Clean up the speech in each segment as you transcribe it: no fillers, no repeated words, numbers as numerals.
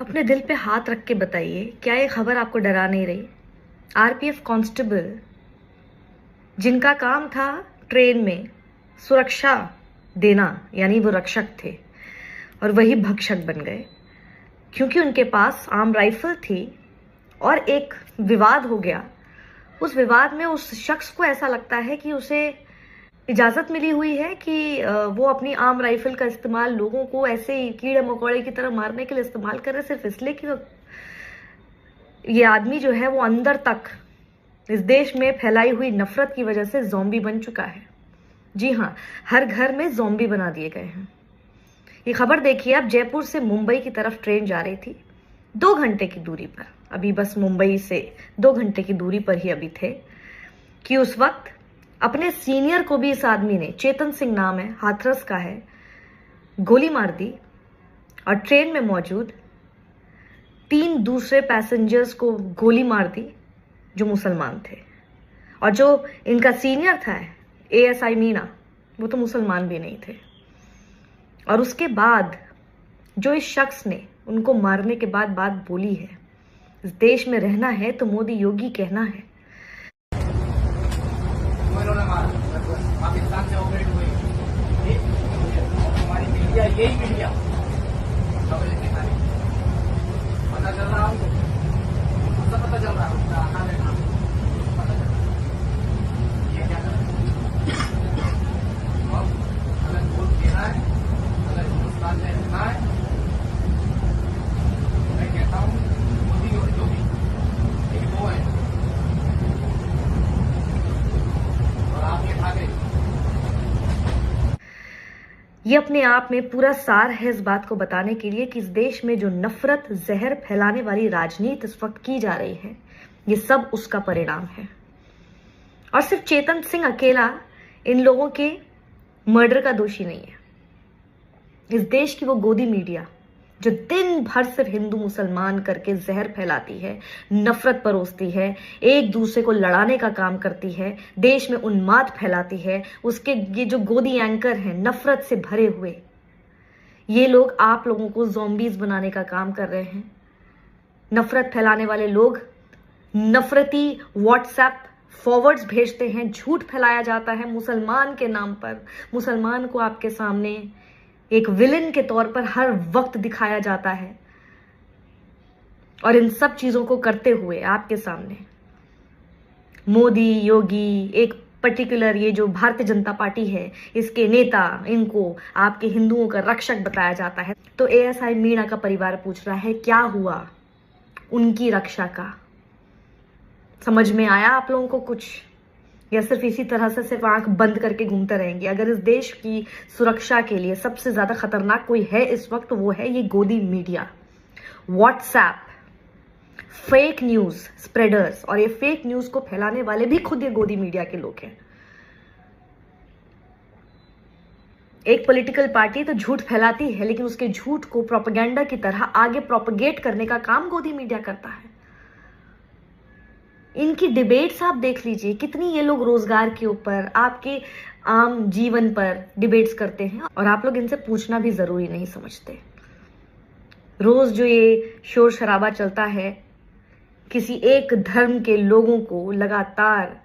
अपने दिल पे हाथ रख के बताइए, क्या ये खबर आपको डरा नहीं रही? आरपीएफ कांस्टेबल जिनका काम था ट्रेन में सुरक्षा देना, यानी वो रक्षक थे, और वही भक्षक बन गए क्योंकि उनके पास आर्म राइफल थी और एक विवाद हो गया। उस विवाद में उस शख्स को ऐसा लगता है कि उसे इजाजत मिली हुई है कि वो अपनी आर्म राइफल का इस्तेमाल लोगों को ऐसे ही कीड़े मकोड़े की तरह मारने के लिए इस्तेमाल करे, सिर्फ इसलिए कि ये आदमी जो है वो अंदर तक इस देश में फैलाई हुई नफरत की वजह से ज़ॉम्बी बन चुका है। जी हाँ, हर घर में ज़ॉम्बी बना दिए गए हैं। ये खबर देखिए, अब जयपुर से मुंबई की तरफ ट्रेन जा रही थी 2 घंटे की दूरी पर, अभी बस मुंबई से 2 घंटे की दूरी पर ही अभी थे कि उस वक्त अपने सीनियर को भी इस आदमी ने, चेतन सिंह नाम है, हाथरस का है, गोली मार दी और ट्रेन में मौजूद 3 दूसरे पैसेंजर्स को गोली मार दी जो मुसलमान थे। और जो इनका सीनियर था एएसआई मीणा, वो तो मुसलमान भी नहीं थे। और उसके बाद जो इस शख्स ने उनको मारने के बाद बात बोली है, इस देश में रहना है तो मोदी योगी कहना है। पाकिस्तान से ऑपरेट हुई हमारी मीडिया, यही मीडिया खबरें दिखाई पता चल रहा हमको, सब पता चल रहा है उसका आना देखना पता चल रहा है। ये क्या कर अगर वोट देना है, अगर हिंदुस्तान में रहना है, मैं कहता हूँ मोदी और योगी एक दो है और आप ये खा गए। ये अपने आप में पूरा सार है इस बात को बताने के लिए कि इस देश में जो नफरत, जहर फैलाने वाली राजनीति इस वक्त की जा रही है, ये सब उसका परिणाम है। और सिर्फ चेतन सिंह अकेला इन लोगों के मर्डर का दोषी नहीं है। इस देश की वो गोदी मीडिया जो दिन भर सिर्फ हिंदू मुसलमान करके जहर फैलाती है, नफरत परोसती है, एक दूसरे को लड़ाने का काम करती है, देश में उन्माद फैलाती है, उसके ये जो गोदी एंकर हैं नफरत से भरे हुए, ये लोग आप लोगों को ज़ॉम्बीज बनाने का काम कर रहे हैं। नफरत फैलाने वाले लोग नफरती व्हाट्सएप फॉरवर्ड्स भेजते हैं, झूठ फैलाया जाता है मुसलमान के नाम पर। मुसलमान को आपके सामने एक विलन के तौर पर हर वक्त दिखाया जाता है, और इन सब चीजों को करते हुए आपके सामने मोदी, योगी, एक पर्टिकुलर ये जो भारतीय जनता पार्टी है, इसके नेता, इनको आपके हिंदुओं का रक्षक बताया जाता है। तो एएसआई मीणा का परिवार पूछ रहा है, क्या हुआ उनकी रक्षा का? समझ में आया आप लोगों को कुछ, या सिर्फ इसी तरह से सिर्फ आंख बंद करके घूमते रहेंगे? अगर इस देश की सुरक्षा के लिए सबसे ज्यादा खतरनाक कोई है इस वक्त, वो है ये गोदी media, WhatsApp, fake news spreaders. और ये फेक न्यूज को फैलाने वाले भी खुद ये गोदी मीडिया के लोग हैं। एक पॉलिटिकल पार्टी तो झूठ फैलाती है, लेकिन उसके झूठ को प्रोपेगेंडा की तरह आगे प्रोपेगेट करने का काम गोदी मीडिया करता है। इनकी डिबेट्स आप देख लीजिए, कितनी ये लोग रोजगार के ऊपर, आपके आम जीवन पर डिबेट्स करते हैं, और आप लोग इनसे पूछना भी जरूरी नहीं समझते। रोज जो ये शोर शराबा चलता है, किसी एक धर्म के लोगों को लगातार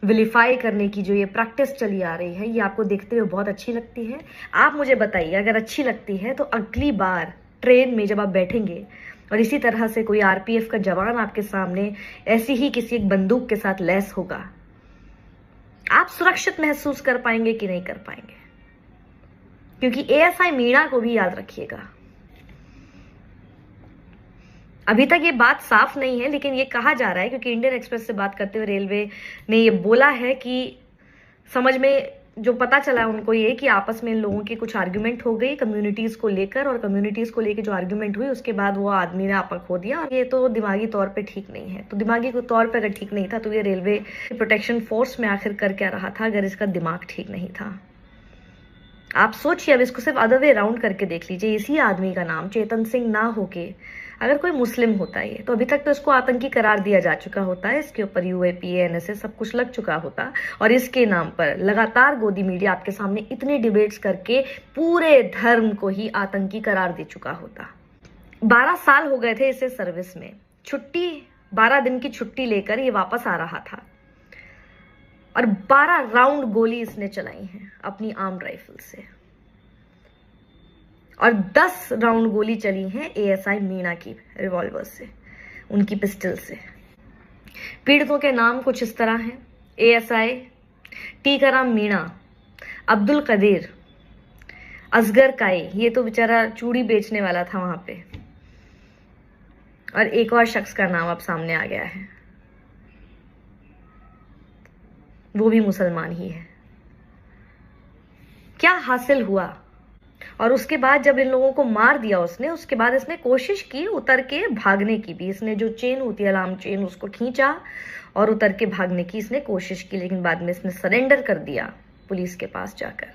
विलिफाई करने की जो ये प्रैक्टिस चली आ रही है, ये आपको देखते हुए बहुत अच्छी लगती है? आप मुझे बताइए, अगर अच्छी लगती है तो अगली बार ट्रेन में जब आप बैठेंगे और इसी तरह से कोई आरपीएफ का जवान आपके सामने ऐसी ही किसी एक बंदूक के साथ लैस होगा, आप सुरक्षित महसूस कर पाएंगे कि नहीं कर पाएंगे? क्योंकि एएसआई मीणा को भी याद रखिएगा, अभी तक ये बात साफ नहीं है, लेकिन ये कहा जा रहा है, क्योंकि इंडियन एक्सप्रेस से बात करते हुए रेलवे ने ये बोला है कि समझ में जो पता चला उनको ये कि आपस में इन लोगों की कुछ आर्ग्यूमेंट हो गई कम्युनिटीज को लेकर, और कम्युनिटीज को लेकर जो आर्ग्यूमेंट हुई उसके बाद वो आदमी ने आपा खो दिया। और ये तो दिमागी तौर पे ठीक नहीं है। तो दिमागी तौर पे अगर ठीक नहीं था तो ये रेलवे प्रोटेक्शन फोर्स में आखिर कर क्या रहा था, अगर इसका दिमाग ठीक नहीं था? आप सोचिए, अब इसको सिर्फ अदर वे राउंड करके देख लीजिए। इसी आदमी का नाम चेतन सिंह ना होके अगर कोई मुस्लिम होता है तो अभी तक तो इसको आतंकी करार दिया जा चुका होता है, इसके ऊपर यूएपीए, एनएसए सब कुछ लग चुका होता, और इसके नाम पर लगातार गोदी मीडिया आपके सामने इतने डिबेट्स करके पूरे धर्म को ही आतंकी करार दे चुका होता। 12 साल हो गए थे इसे सर्विस में। छुट्टी 12 दिन की छुट्टी लेकर ये वापस आ रहा था और 12 राउंड गोली इसने चलाई है अपनी आर्म राइफल से और 10 राउंड गोली चली है एएसआई मीणा की रिवॉल्वर से, उनकी पिस्टल से। पीड़ितों के नाम कुछ इस तरह हैं: एएसआई टीकाराम मीणा, अब्दुल कदीर, असगर काई, ये तो बेचारा चूड़ी बेचने वाला था वहां पे, और एक और शख्स का नाम अब सामने आ गया है, वो भी मुसलमान ही है। क्या हासिल हुआ? और उसके बाद जब इन लोगों को मार दिया उसने, उसके बाद इसने कोशिश की उतर के भागने की भी। इसने जो चेन होती है अलार्म चेन, उसको खींचा और उतर के भागने की इसने कोशिश की, लेकिन बाद में इसने सरेंडर कर दिया पुलिस के पास जाकर।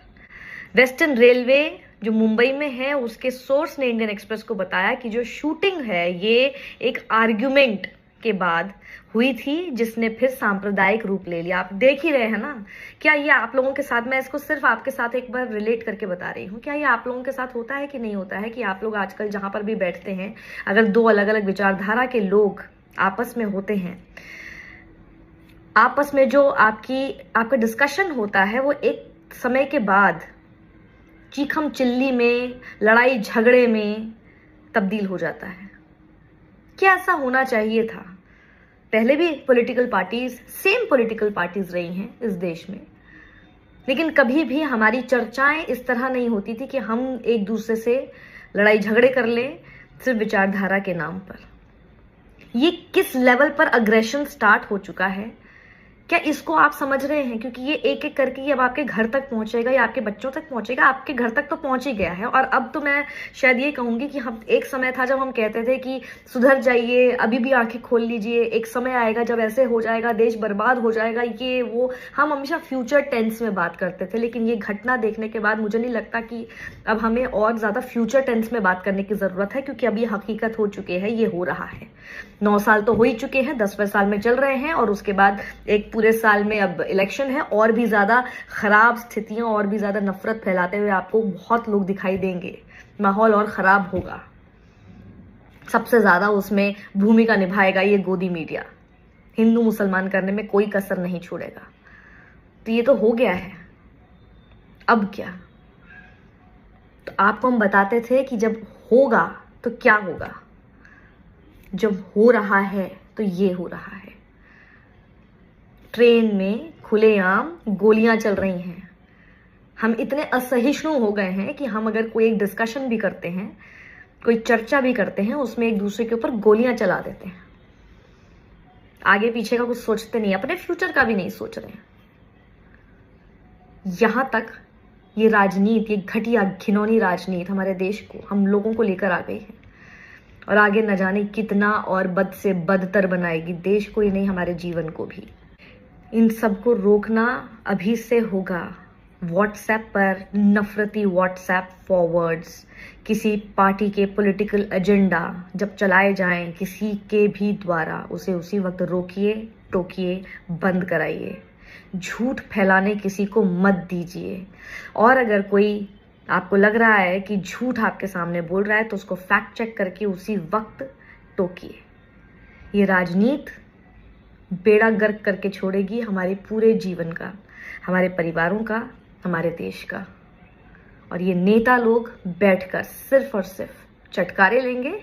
वेस्टर्न रेलवे जो मुंबई में है, उसके सोर्स ने इंडियन एक्सप्रेस को बताया कि जो शूटिंग है ये एक आर्ग्यूमेंट के बाद हुई थी, जिसने फिर सांप्रदायिक रूप ले लिया। आप देख ही रहे हैं ना। क्या ये आप लोगों के साथ, मैं इसको सिर्फ आपके साथ एक बार रिलेट करके बता रही हूँ, क्या ये आप लोगों के साथ होता है कि नहीं होता है कि आप लोग आजकल जहां पर भी बैठते हैं, अगर दो अलग अलग विचारधारा के लोग आपस में होते हैं, आपस में जो आपका डिस्कशन होता है वो एक समय के बाद चीखम चिल्ली में, लड़ाई झगड़े में तब्दील हो जाता है। क्या ऐसा होना चाहिए था? पहले भी सेम पॉलिटिकल पार्टीज रही हैं इस देश में, लेकिन कभी भी हमारी चर्चाएं इस तरह नहीं होती थी कि हम एक दूसरे से लड़ाई झगड़े कर लें सिर्फ विचारधारा के नाम पर। ये किस लेवल पर अग्रेशन स्टार्ट हो चुका है, क्या इसको आप समझ रहे हैं? क्योंकि ये एक एक करके ये अब आपके घर तक पहुंचेगा या आपके बच्चों तक पहुंचेगा। आपके घर तक तो पहुंच ही गया है। और अब तो मैं शायद ये कहूंगी कि हम, एक समय था जब हम कहते थे कि सुधर जाइए, अभी भी आंखें खोल लीजिए, एक समय आएगा जब ऐसे हो जाएगा, देश बर्बाद हो जाएगा, ये वो। हम हमेशा फ्यूचर टेंस में बात करते थे, लेकिन ये घटना देखने के बाद मुझे नहीं लगता कि अब हमें और ज्यादा फ्यूचर टेंस में बात करने की जरूरत है, क्योंकि अब ये हकीकत हो चुके हैं, ये हो रहा है। 9 साल तो हो ही चुके हैं, 10वें साल में चल रहे हैं, और उसके बाद एक पूरे साल में अब इलेक्शन है। और भी ज्यादा खराब स्थितियां और भी ज्यादा नफरत फैलाते हुए आपको बहुत लोग दिखाई देंगे। माहौल और खराब होगा। सबसे ज्यादा उसमें भूमिका निभाएगा ये गोदी मीडिया। हिंदू मुसलमान करने में कोई कसर नहीं छोड़ेगा। तो ये तो हो गया है, अब क्या? तो आपको हम बताते थे कि जब होगा तो क्या होगा, जब हो रहा है तो ये हो रहा है। ट्रेन में खुलेआम गोलियां चल रही हैं। हम इतने असहिष्णु हो गए हैं कि हम अगर कोई एक डिस्कशन भी करते हैं, कोई चर्चा भी करते हैं, उसमें एक दूसरे के ऊपर गोलियां चला देते हैं। आगे पीछे का कुछ सोचते नहीं, अपने फ्यूचर का भी नहीं सोच रहे हैं। यहां तक ये राजनीति, ये घटिया घिनौनी राजनीति हमारे देश को, हम लोगों को लेकर आ गई है, और आगे न जाने कितना और बद से बदतर बनाएगी देश को ही नहीं, हमारे जीवन को भी। इन सबको रोकना अभी से होगा। व्हाट्सएप पर नफरती व्हाट्सएप फॉरवर्ड्स, किसी पार्टी के पॉलिटिकल एजेंडा जब चलाए जाएं किसी के भी द्वारा, उसे उसी वक्त रोकिए, टोकिए, बंद कराइए। झूठ फैलाने किसी को मत दीजिए। और अगर कोई आपको लग रहा है कि झूठ आपके सामने बोल रहा है, तो उसको फैक्ट चेक करके उसी वक्त टोकिए। ये राजनीति बेड़ा गर्क करके छोड़ेगी हमारे पूरे जीवन का, हमारे परिवारों का, हमारे देश का। और ये नेता लोग बैठकर सिर्फ और सिर्फ चटकारे लेंगे,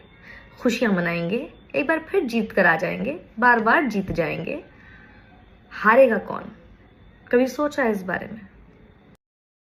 खुशियां मनाएंगे, एक बार फिर जीत कर आ जाएंगे, बार बार जीत जाएंगे। हारेगा कौन? कभी सोचा है इस बारे में?